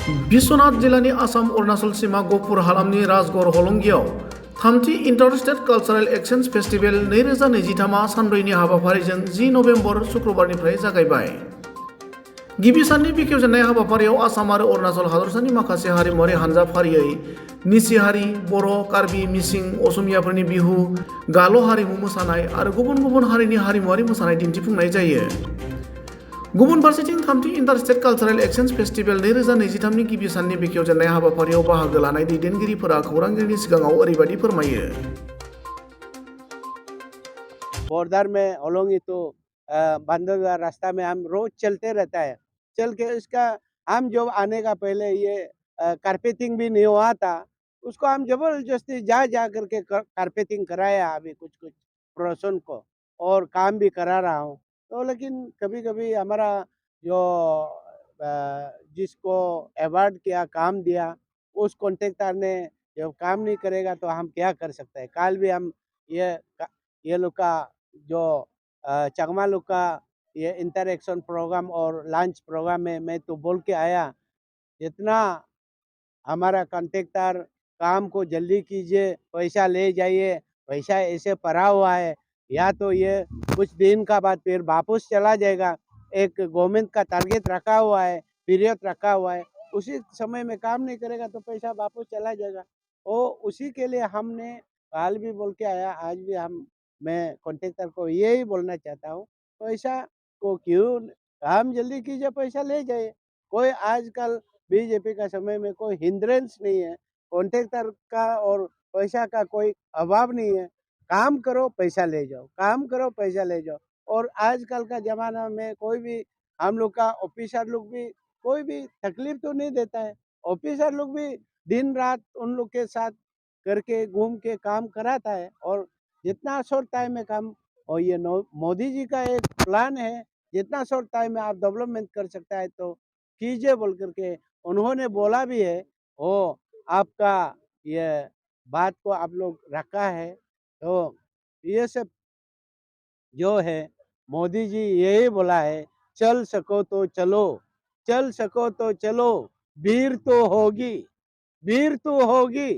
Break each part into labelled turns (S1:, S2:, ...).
S1: बिश्वनाथ जिल्लानि आसाम अरुणाचल सीमा गहपुर हालामनि राजगड़ हलंगियाव थामथि इन्टार-स्टेट कालचारेल एक्सचेन्ज फेस्टिभेल 2023 सानब्रैनि हाबाफारिजों 10 नभेम्बर शुक्रबारनिफ्राय जागायबाय। गिबि साननि बेखेवजेननाय हाबाफारियाव आसाम आरो अरुणाचल हादरसानि माखासे हारिमुआरि हानजा फारियै निसि हारि, बर', कार्बि, मिसिं, असमियाफोरनि बिहु, गाल' हारिमु मोसानाय आरो गुबुन गुबुन हारिनि हारिमुआरि मोसानाय दिन्थिफुंनाय जायो। गुबुन फारसेथिं थामथि इन्टार-स्टेट कालचारेल एक्सचेन्ज फेस्टिभेल 2023 नि गिबि साननि बेखेवजेननाय हाबाफारियाव बाहागो लानाय दैदेनगिरिफोरा खौरांगिरिनि सिगाङाव ओरैबायदि फोरमायो।
S2: बॉर्डर में होलोंगी तो बंद हुआ रास्ता में हम रोज चलते रहता है। चल के इसका हम जो आने का पहले ये कारपेटिंग भी नहीं हुआ था, उसको हम जबरदस्ती जा करके कारपेटिंग कराया अभी कुछ प्रोसन को, और काम भी करा रहा हूँ। तो लेकिन कभी कभी हमारा जो जिसको अवार्ड किया, काम दिया, उस कॉन्ट्रैक्टर ने जब काम नहीं करेगा तो हम क्या कर सकते हैं। कल भी हम ये लोग का जो चकमा लोग का ये इंटरेक्शन प्रोग्राम और लंच प्रोग्राम में मैं तो बोल के आया, जितना हमारा कॉन्ट्रैक्टर काम को जल्दी कीजिए, पैसा ले जाइए, पैसा ऐसे पड़ा हुआ है, या तो ये कुछ दिन का बाद फिर वापस चला जाएगा। एक गवर्नमेंट का टारगेट रखा हुआ है, पीरियड रखा हुआ है, उसी समय में काम नहीं करेगा तो पैसा वापस चला जाएगा। और उसी के लिए हमने कल भी बोल के आया, आज भी मैं कॉन्ट्रैक्टर को यही बोलना चाहता हूँ, पैसा को क्यों काम जल्दी कीजिए, पैसा ले जाइए। कोई आजकल बीजेपी का समय में कोई हिंद्रेंस नहीं है, कॉन्ट्रैक्टर का और पैसा का कोई अभाव नहीं है। काम करो पैसा ले जाओ, काम करो पैसा ले जाओ। और आजकल का ज़माना में कोई भी हम लोग का ऑफिसर लोग भी कोई भी तकलीफ तो नहीं देता है। ऑफिसर लोग भी दिन रात उन लोग के साथ करके घूम के काम कराता है, और जितना शॉर्ट टाइम में काम, और ये मोदी जी का एक प्लान है, जितना शॉर्ट टाइम में आप डेवलपमेंट कर सकता है तो कीजिए बोल करके उन्होंने बोला भी है। वो आपका ये बात को आप लोग रखा है, तो ये सब जो है मोदी जी यही बोला है, चल सको तो चलो, चल सको तो चलो, भीड़ तो होगी, भीड़ तो होगी,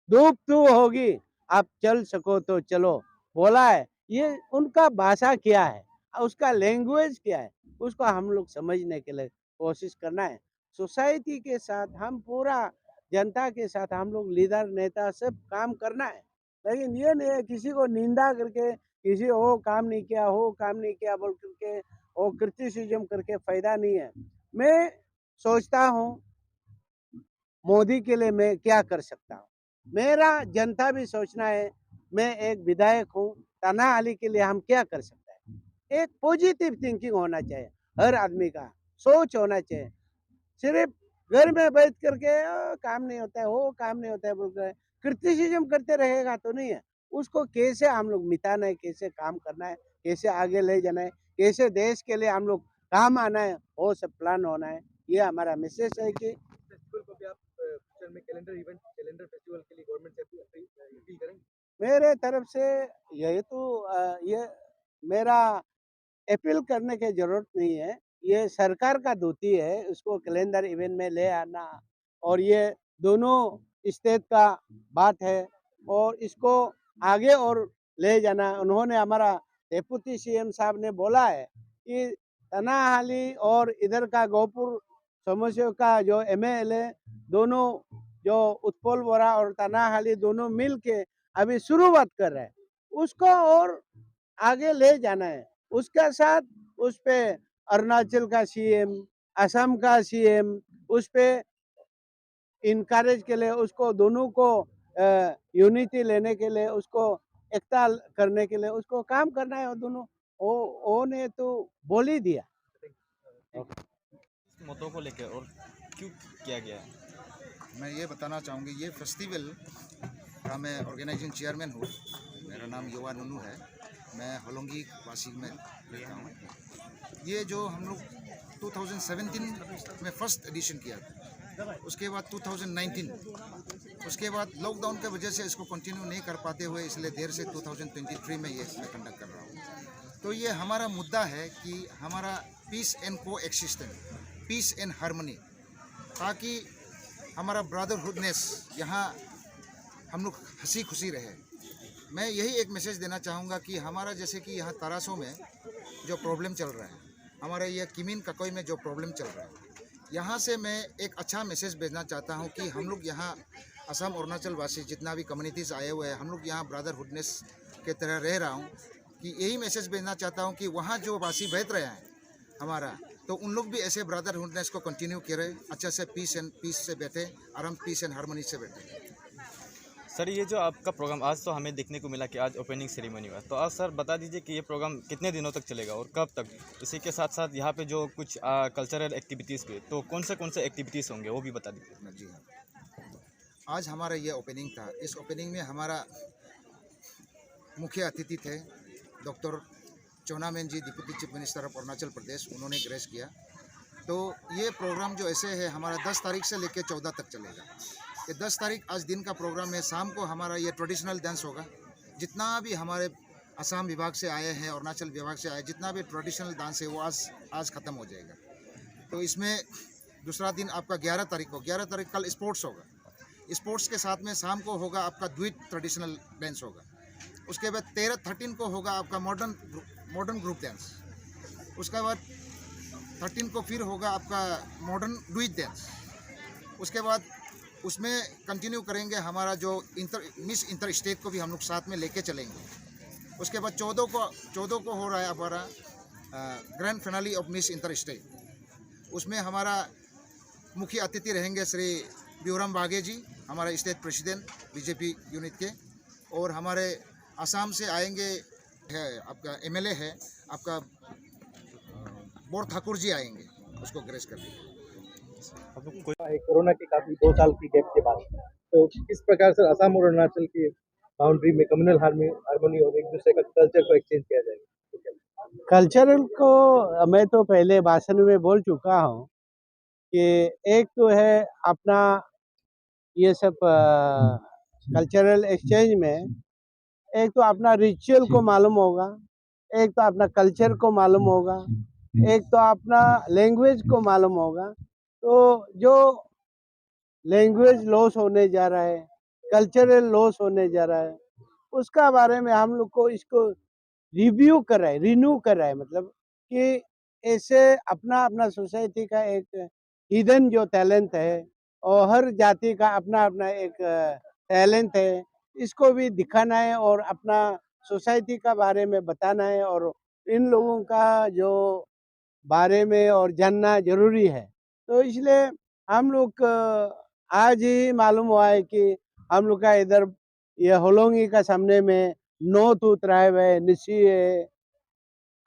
S2: धूप तो होगी, आप चल सको तो चलो बोला है। ये उनका भाषा क्या है, उसका लैंग्वेज क्या है, उसको हम लोग समझने के लिए कोशिश करना है। सोसाइटी के साथ हम पूरा जनता के साथ हम लोग लीडर नेता सब काम करना है। लेकिन ये नहीं है किसी को निंदा करके, किसी हो काम नहीं किया, हो काम नहीं किया बोल करके वो क्रिटिसिज्म करके फायदा नहीं है। मैं सोचता हूँ मोदी के लिए मैं क्या कर सकता हूँ, मेरा जनता भी सोचना है। मैं एक विधायक हूँ, तना अली के लिए हम क्या कर सकते हैं। एक पॉजिटिव थिंकिंग होना चाहिए, हर आदमी का सोच होना चाहिए। सिर्फ घर में बैठ करके काम नहीं होता है, वो काम नहीं होता है बोल कर क्रिटिसिज्म करते रहेगा तो नहीं है। उसको कैसे हम लोग मिटाना है, कैसे काम करना है, कैसे आगे ले जाना है, कैसे देश के लिए हम लोग काम आना है, वो सब प्लान होना है। ये हमारा मैसेज है कि
S3: फेस्टिवल को भी आप फ्यूचर में कैलेंडर फेस्टिवल के लिए गवर्नमेंट से अपील करेंगे?
S2: मेरे तरफ से यही तो ये मेरा अपील करने की जरूरत नहीं है। ये सरकार का ड्यूटी है, उसको कैलेंडर इवेंट में ले आना, और ये दोनों स्टेट का बात है, और इसको आगे और ले जाना। उन्होंने हमारा डेप्यूटी सीएम साहब ने बोला है कि तनाहाली और इधर का गोपुर समस्या का जो एमएलए दोनों, जो उत्पल बोरा और तनाहाली दोनों मिल के अभी शुरुआत कर रहे हैं, उसको और आगे ले जाना है। उसके साथ उस पे अरुणाचल का सीएम, असम का सीएम उस पे इनकरेज के लिए, उसको दोनों को यूनिटी लेने के लिए, उसको एकता करने के लिए उसको काम करना है। और दोनों वो ने तो बोल ही दिया।
S3: मुद्दों को लेकर और क्यों किया गया है?
S4: मैं ये बताना चाहूँगी, ये फेस्टिवल का मैं ऑर्गेनाइजिंग चेयरमैन हूँ। मेरा नाम युवा नुनू है, मैं होलोंगी वासी में रहता हूँ। ये जो हम लोग 2017 में फर्स्ट एडिशन किया था, उसके बाद 2019, उसके बाद लॉकडाउन की वजह से इसको कंटिन्यू नहीं कर पाते हुए, इसलिए देर से 2023 में ये मैं कंडक्ट कर रहा हूँ। तो ये हमारा मुद्दा है कि हमारा पीस एंड को एक्सिस्टेंस, पीस एंड हार्मनी, ताकि हमारा ब्रदरहुडनेस यहाँ हम लोग हंसी खुशी रहे। मैं यही एक मैसेज देना चाहूँगा कि हमारा जैसे कि यहाँ तरासों में जो प्रॉब्लम चल रहा है, हमारा ये किमिन ककोई में जो प्रॉब्लम चल रहा है, यहाँ से मैं एक अच्छा मैसेज भेजना चाहता हूँ कि हम लोग यहाँ असम अरुणाचल वासी जितना भी कम्युनिटीज़ आए हुए हैं, हम लोग यहाँ ब्रदरहुडनेस के तरह रह रहा हूँ कि यही मैसेज भेजना चाहता हूँ कि वहाँ जो वासी बैठ रहे हैं हमारा, तो उन लोग भी ऐसे ब्रदरहुडनेस को कंटिन्यू करें, अच्छे से पीस से बैठे, आराम पीस एंड हारमोनी से बैठे।
S5: सर ये जो आपका प्रोग्राम आज तो हमें देखने को मिला कि आज ओपनिंग सेरेमनी हुआ, तो आज सर बता दीजिए कि ये प्रोग्राम कितने दिनों तक चलेगा और कब तक। इसी के साथ साथ यहाँ पे जो कुछ कल्चरल एक्टिविटीज़ के तो कौन से एक्टिविटीज़ होंगे वो भी बता दीजिए।
S4: जी हाँ, आज हमारा ये ओपनिंग था। इस ओपनिंग में हमारा मुख्य अतिथि थे doctor Chowna Mein ji, deputy chief minister of Arunachal Pradesh, उन्होंने ग्रेस किया। तो ये प्रोग्राम जो ऐसे है हमारा 10 तारीख से लेकर 14 तक चलेगा। ये 10 तारीख आज दिन का प्रोग्राम है। शाम को हमारा ये ट्रेडिशनल डांस होगा। जितना भी हमारे असम विभाग से आए हैं, अरुणाचल विभाग से आए, जितना भी ट्रेडिशनल डांस है वो आज ख़त्म हो जाएगा। तो इसमें दूसरा दिन आपका 11 तारीख को, 11 तारीख कल स्पोर्ट्स होगा। स्पोर्ट्स के साथ में शाम को होगा आपका द्वित ट्रेडिशनल डांस होगा। उसके बाद 13 को होगा आपका मॉडर्न ग्रुप डांस। उसके बाद 13 को फिर होगा आपका मॉडर्न द्वित डांस। उसके बाद उसमें कंटिन्यू करेंगे हमारा जो मिस इंटर स्टेट को भी हम लोग साथ में लेके चलेंगे। उसके बाद 14 को हो रहा है हमारा grand finale of miss inter state. उसमें हमारा मुख्य अतिथि रहेंगे श्री ब्यूरम बागे जी, हमारा स्टेट प्रेसिडेंट बीजेपी यूनिट के, और हमारे असम से आएंगे है आपका एमएलए है आपका बोर ठाकुर जी आएंगे उसको ग्रेस करने।
S3: कोरोना के काफी 2 साल की गैप के बाद, तो किस प्रकार से असम और अरुणाचल की बाउंड्री में कम्युनल हार्मनी और एक दूसरे का कल्चर को एक्सचेंज किया जाएगा।
S2: कल्चरल को मैं तो पहले भाषण में बोल चुका हूँ कि एक तो है अपना ये सब कल्चरल एक्सचेंज में, एक तो अपना रिचुअल को मालूम होगा, एक तो अपना कल्चर को मालूम होगा, एक तो अपना लैंग्वेज को मालूम होगा। तो जो लैंग्वेज लॉस होने जा रहा है, कल्चरल लॉस होने जा रहा है, उसका बारे में हम लोग को इसको रिव्यू कर रहा है, रिन्यू कर रहा है। मतलब कि ऐसे अपना अपना सोसाइटी का एक हिडन जो टैलेंट है और हर जाति का अपना अपना एक टैलेंट है, इसको भी दिखाना है और अपना सोसाइटी का बारे में बताना है और इन लोगों का जो बारे में और जानना जरूरी है। तो इसलिए हम लोग आज ही मालूम हुआ है कि हम लोग का इधर ये होलोंगी का सामने में 9 तूत ट्राइब है, निसी है,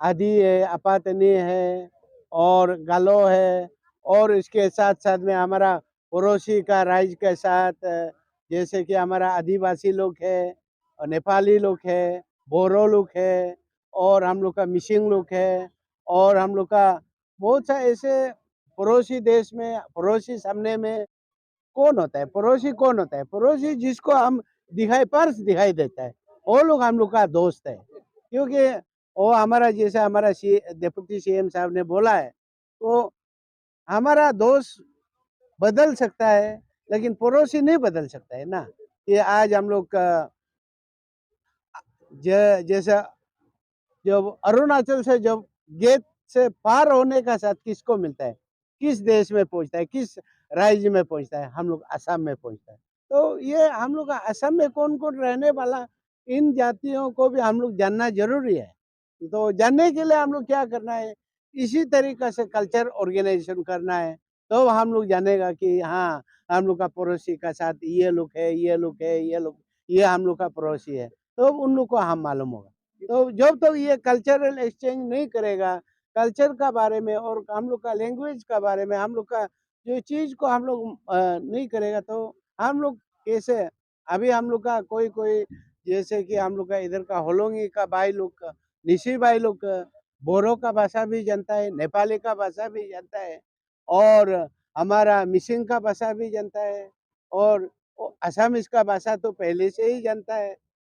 S2: आदि है, अपातनी है और गालो है, और इसके साथ साथ में हमारा पड़ोसी का राज्य के साथ जैसे कि हमारा आदिवासी लोग है और नेपाली लोग है, बोरो लोग है और हम लोग का मिसिंग लोग है, और हम लोग का बहुत सा ऐसे पड़ोसी देश में, पड़ोसी सामने में कौन होता है, पड़ोसी कौन होता है? पड़ोसी जिसको हम पर्स दिखाई देता है, वो लोग हम लोग का दोस्त है। क्योंकि वो हमारा जैसे हमारा डिप्टी सीएम साहब ने बोला है, तो हमारा दोस्त बदल सकता है लेकिन पड़ोसी नहीं बदल सकता है ना। ये आज हम लोग का जैसा जब अरुणाचल से जब गेट से पार होने का साथ किसको मिलता है, किस देश में पहुंचता है, किस राज्य में पहुंचता है? हम लोग असम में पहुंचता है। तो ये हम लोग का असम में कौन कौन रहने वाला, इन जातियों को भी हम लोग जानना जरूरी है। तो जानने के लिए हम लोग क्या करना है, इसी तरीक़े से कल्चर ऑर्गेनाइजेशन करना है। तो हम लोग जानेगा कि हाँ, हम लोग का पड़ोसी का साथ ये लोग है, ये लोग है, ये हम लोग का पड़ोसी है, तो उन लोग को हम मालूम होगा। तो जब तक ये कल्चरल एक्सचेंज नहीं करेगा, कल्चर का बारे में और हम लोग का लैंग्वेज का बारे में, हम लोग का जो चीज़ को हम लोग नहीं करेगा, तो हम लोग कैसे, अभी हम लोग का कोई जैसे कि हम लोग का इधर का होलोंगी का भाई लोग, निसी भाई लोग बोरो का भाषा भी जानता है, नेपाली का भाषा भी जानता है, और हमारा मिसिंग का भाषा भी जानता है, और असमिस का भाषा तो पहले से ही जानता है।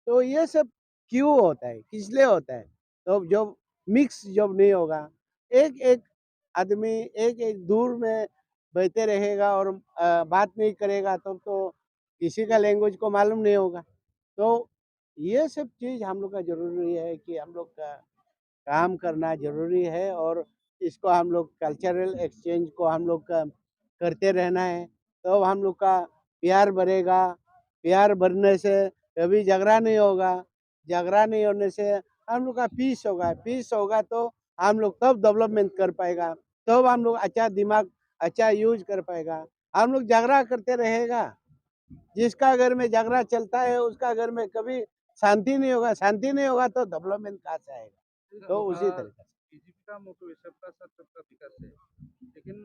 S2: तो ये सब क्यों होता है, किस लिए होता है? तो जब मिक्स जब नहीं होगा, एक आदमी एक दूर में बहते रहेगा और बात नहीं करेगा तो किसी का लैंग्वेज को मालूम नहीं होगा। तो ये सब चीज़ हम लोग का ज़रूरी है कि हम लोग का काम करना ज़रूरी है और इसको हम लोग कल्चरल एक्सचेंज को हम लोग का करते रहना है। तो हम लोग का प्यार बढ़ेगा, प्यार बढ़ने से कभी झगड़ा नहीं होगा, झगड़ा नहीं होने से हम लोग का पीस होगा तो हम लोग तब डेवलपमेंट कर पाएगा, तब हम लोग अच्छा दिमाग अच्छा यूज कर पाएगा। हम लोग झगड़ा करते रहेगा, जिसका घर में झगड़ा चलता है उसका घर में कभी शांति नहीं होगा तो डेवलपमेंट कहाँ से आएगा। तो उसी तरीके से
S3: बीजेपी का मोटो है सबका साथ सबका विकास है, लेकिन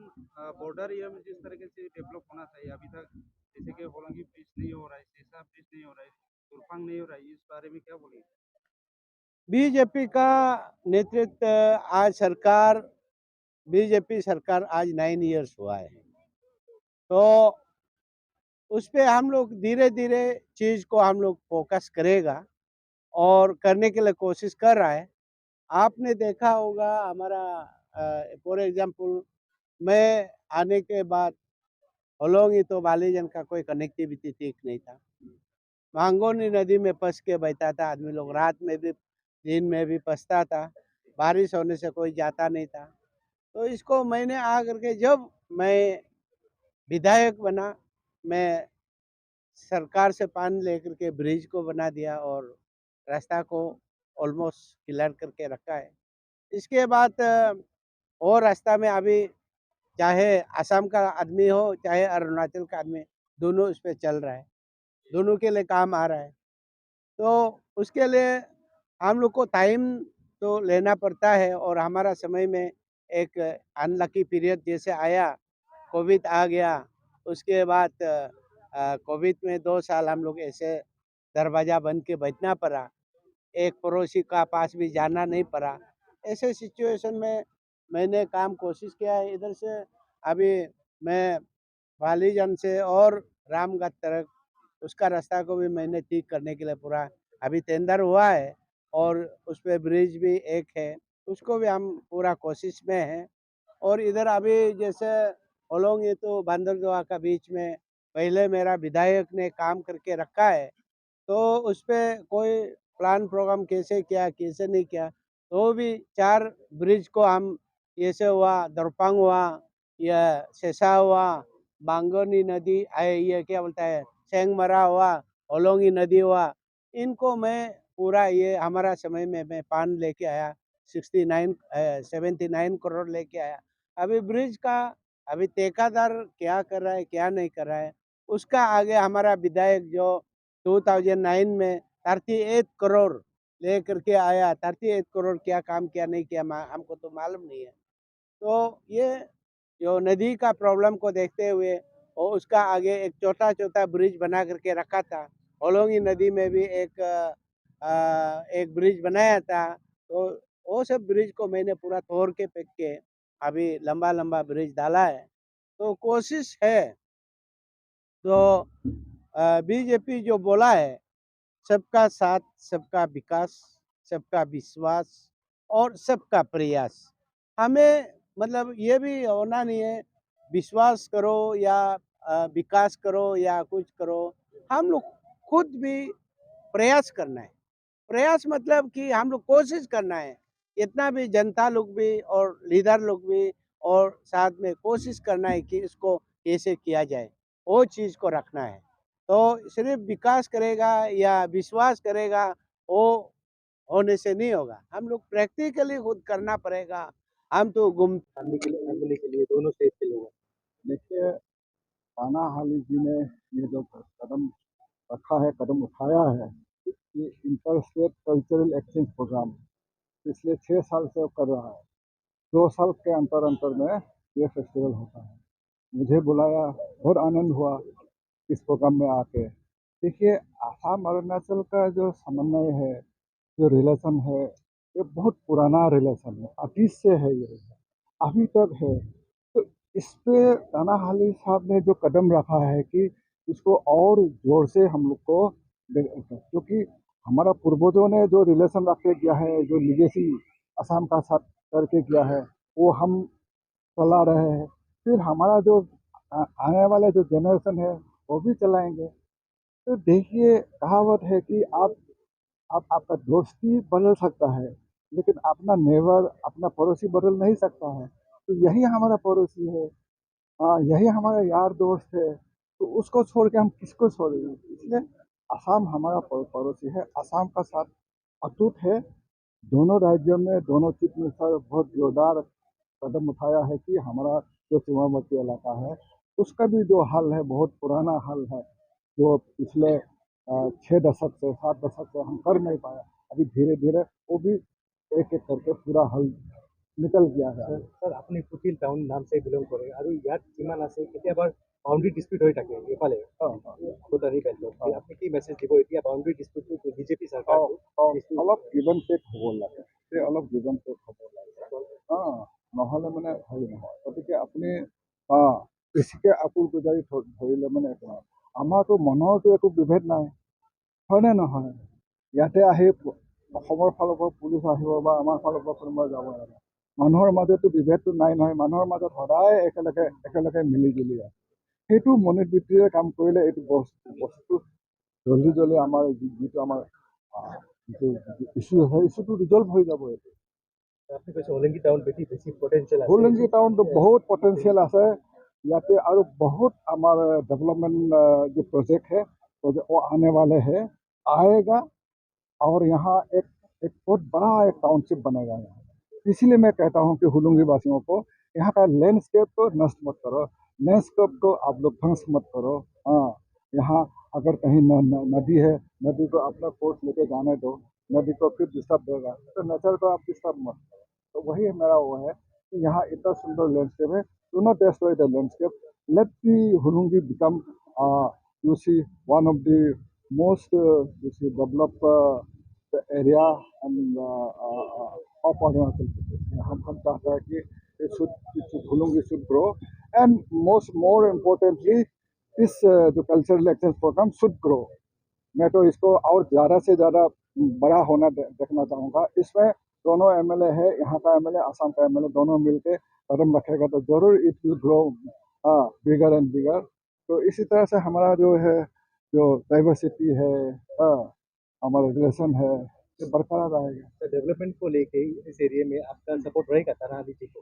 S3: बॉर्डर एरिया में जिस तरीके से डेवलप होना चाहिए अभी तक, जैसे कि होलोंगी ब्रिज नहीं हो रहा है, सेसा ब्रिज नहीं हो रहा है, तुरफांग नहीं हो रहा है, इस बारे में क्या बोलेंगे?
S2: बीजेपी का नेतृत्व आज सरकार बीजेपी सरकार आज 9 इयर्स हुआ है, तो उस पे हम लोग धीरे धीरे चीज़ को हम लोग फोकस करेगा और करने के लिए कोशिश कर रहा है। आपने देखा होगा हमारा फॉर एग्जांपल मैं आने के बाद होलोंगी तो बालीजन का कोई कनेक्टिविटी ठीक नहीं था। मांगोनी नदी में फंस के बहता था आदमी लोग, रात में भी दिन में भी फंसता था, बारिश होने से कोई जाता नहीं था। तो इसको मैंने आ करके जब मैं विधायक बना, मैं सरकार से पानी लेकर के ब्रिज को बना दिया और रास्ता को ऑलमोस्ट क्लियर करके रखा है। इसके बाद और रास्ता में अभी चाहे असम का आदमी हो चाहे अरुणाचल का आदमी, दोनों उस पे चल रहा है, दोनों के लिए काम आ रहा है। तो उसके लिए हम लोग को टाइम तो लेना पड़ता है और हमारा समय में एक अनलकी पीरियड जैसे आया, कोविड आ गया, उसके बाद कोविड में 2 साल हम लोग ऐसे दरवाज़ा बंद के बैठना पड़ा, एक पड़ोसी का पास भी जाना नहीं पड़ा। ऐसे सिचुएशन में मैंने काम कोशिश किया है इधर से। अभी मैं वालीजन से और रामगढ़ तरफ उसका रास्ता को भी मैंने ठीक करने के लिए पूरा अभी टेंडर हुआ है और उस पे ब्रिज भी एक है, उसको भी हम पूरा कोशिश में हैं। और इधर अभी जैसे होलोंगी तो बंदरगाह का बीच में पहले मेरा विधायक ने काम करके रखा है, तो उस पे कोई प्लान प्रोग्राम कैसे किया कैसे नहीं किया, तो भी 4 ब्रिज को हम जैसे हुआ दरपांग हुआ या सेसा हुआ, बांगोनी नदी ये क्या बोलता है सेंगमरा हुआ, होलोंगी नदी हुआ, इनको मैं पूरा ये हमारा समय में मैं पान लेके आया 79 करोड़ लेके आया। अभी ब्रिज का अभी ठेकेदार क्या कर रहा है क्या नहीं कर रहा है, उसका आगे हमारा विधायक जो 2009 में 38 करोड़ लेकर के आया, 38 करोड़ क्या काम किया नहीं किया हमको तो मालूम नहीं है। तो ये जो नदी का प्रॉब्लम को देखते हुए और उसका आगे एक छोटा ब्रिज बना करके रखा था। होलोंगी नदी में भी एक ब्रिज बनाया था, तो वो सब ब्रिज को मैंने पूरा तोड़ के फेंक के अभी लंबा ब्रिज डाला है। तो कोशिश है, तो बीजेपी जो बोला है सबका साथ सबका विकास, सबका विश्वास और सबका प्रयास, हमें मतलब ये भी होना नहीं है विश्वास करो या विकास करो या कुछ करो, हम लोग खुद भी प्रयास करना है। प्रयास मतलब कि हम लोग कोशिश करना है, इतना भी जनता लोग भी और लीडर लोग भी और साथ में कोशिश करना है कि इसको कैसे किया जाए, वो चीज़ को रखना है। तो सिर्फ विकास करेगा या विश्वास करेगा वो होने से नहीं होगा, हम लोग प्रैक्टिकली खुद करना पड़ेगा। हम तो
S3: आर्मी के लिए दोनों स्टेट के लोग हैं।
S6: देखिए, ताना हाली जी ने ये जो कदम रखा है, कदम उठाया है, ये inter state cultural exchange programme पिछले 6 साल से कर रहा है। 2 साल के अंतर में ये फेस्टिवल होता है। मुझे बुलाया, बहुत आनंद हुआ इस प्रोग्राम में आके। देखिए, आसाम अरुणाचल का जो समन्वय है, जो रिलेशन है, ये बहुत पुराना रिलेशन है, अतीत से है, ये अभी तक है। तो इस पे ताना हाली साहब ने जो कदम रखा है कि इसको और जोर से हम लोग को क्योंकि हमारा पूर्वजों ने जो रिलेशन रख के किया है, जो लीगेसी असम का साथ करके किया है, वो हम चला रहे हैं। फिर हमारा जो आने वाले जो जनरेशन है वो भी चलाएंगे। तो देखिए, कहावत है कि आपका दोस्ती बदल सकता है, लेकिन अपना नेबर, अपना पड़ोसी बदल नहीं सकता है। तो यही हमारा पड़ोसी है, हाँ, यही हमारा यार दोस्त है, तो उसको छोड़ के हम किसको छोड़ेंगे? इसलिए असम हमारा पड़ोसी है, असम का साथ अटूट है। दोनों राज्यों में दोनों चीफ मिनिस्टर बहुत जोरदार कदम उठाया है कि हमारा जो सीमावर्ती इलाका है, उसका भी जो हल है, बहुत पुराना हल है, जो पिछले 6 दशक से 7 दशक से हम कर नहीं पाया। अभी धीरे धीरे वो भी एक एक करके पूरा हल निकल गया है।
S3: सर আপুনি কুটিল টাউন নাম से বিলং কৰে আৰু ইয়াত যিমান আছে কেতিয়াবা বাউণ্ডাৰী ডিস্পিউট হৈ থাকে এইফালে ভোটাৰী বেল্টত আপুনি কি মেছেজ দিব এতিয়া বাউণ্ডাৰী ডিস্পিউটটো বিজেপি চৰকাৰ
S6: অলপ গিভ এণ্ড টেক হ'ব লাগে, অলপ গিভ এণ্ড টেক হ'ব লাগে, নহ'লে মানে হেৰি নহয়। গতিকে আপুনি বেছিকৈ আকুল গুজাৰি ধৰিলে মানে একো নহয়। আমাৰতো মনৰতো একো বিভেদ নাই, হয়নে নহয়? ইয়াতে আহি অসমৰ ফালৰ পৰা পুলিচ আহিব বা আমাৰ ফালৰ পৰা কোনোবা যাব লাগে, মানুহৰ মাজতো বিভেদটো নাই নহয়। মানুহৰ মাজত সদায় একেলগে মিলি জুলি আছে। সেইটো মনোবৃত্তিৰে কাম কৰিলে এইটো বস্তু জল্দি আমাৰ যিটো আমাৰ যিটো ইছ্যু আছে, ইছ্যুটো ৰিজল্ভ হৈ যাব। এইটো
S3: আপুনি কৈছে হোলংগি টাউন বেছি পটেঞ্চিয়েল আছে।
S6: হোলংগি টাউনটো বহুত পটেঞ্চিয়েল আছে, ইয়াতে আৰু बहुत हमारे डेवलपमेंट जो प्रोजेक्ट है वो आने वाले हैं, आएगा, और यहाँ एक बहुत बड़ा एक टाउनशिप बनेगा यहाँ। इसलिए मैं कहता हूँ कि हुलुंगी वासियों को यहाँ का लैंडस्केप को नष्ट मत करो, लैंडस्केप को आप लोग ध्वंस मत करो। हाँ, यहाँ अगर कहीं नदी है, नदी को अपना कोर्स लेके जाने दो, नदी को फिर डिस्टर्ब देगा, तो नेचर को आप डिस्टर्ब मत करो। तो वही मेरा वो है कि यहाँ इतना सुंदर लैंडस्केप है, do not destroy the landscape, let the Hulungi become you see one of the most you see developed the area and of Arunachal Pradesh. हम चाहते हैं कि Hulungi should grow, and more importantly this जो cultural exchange program should grow. मैं तो इसको और ज़्यादा से ज़्यादा बड़ा होना देखना चाहूँगा। इसमें दोनों एमएलए है, यहाँ का एमएलए, असम का एमएलए, दोनों मिलके कदम रखेगा तो ज़रूर it will grow bigger and bigger. तो इसी तरह से हमारा जो है, जो डाइवर्सिटी है, हमारा रिलेशन है, ये बरकरार रहेगा।
S3: तो डेवलपमेंट को लेके इस एरिया में आपका सपोर्ट रहेगा तनाली जी को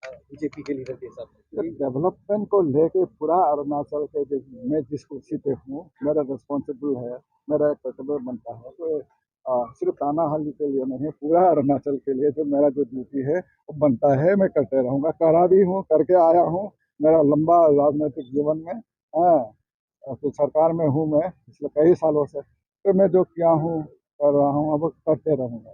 S3: बीजेपी के लीडर के साथ?
S6: डेवलपमेंट को लेके पूरा अरुणाचल के मैं जिस कुर्सी पे हूँ, मेरा रिस्पॉन्सिबल है, मेरा एक कर्तव्य बनता है। तो सिर्फ तानाहाली के लिए नहीं, पूरा अरुणाचल के लिए जो मेरा जो ड्यूटी है वो बनता है, मैं करते रहूँगा, करा भी हूँ, करके आया हूँ। मेरा लंबा राजनीतिक जीवन में तो सरकार में हूँ मैं पिछले कई सालों से, तो मैं जो किया हूँ कर रहा हूँ, अब करते रहूँगा।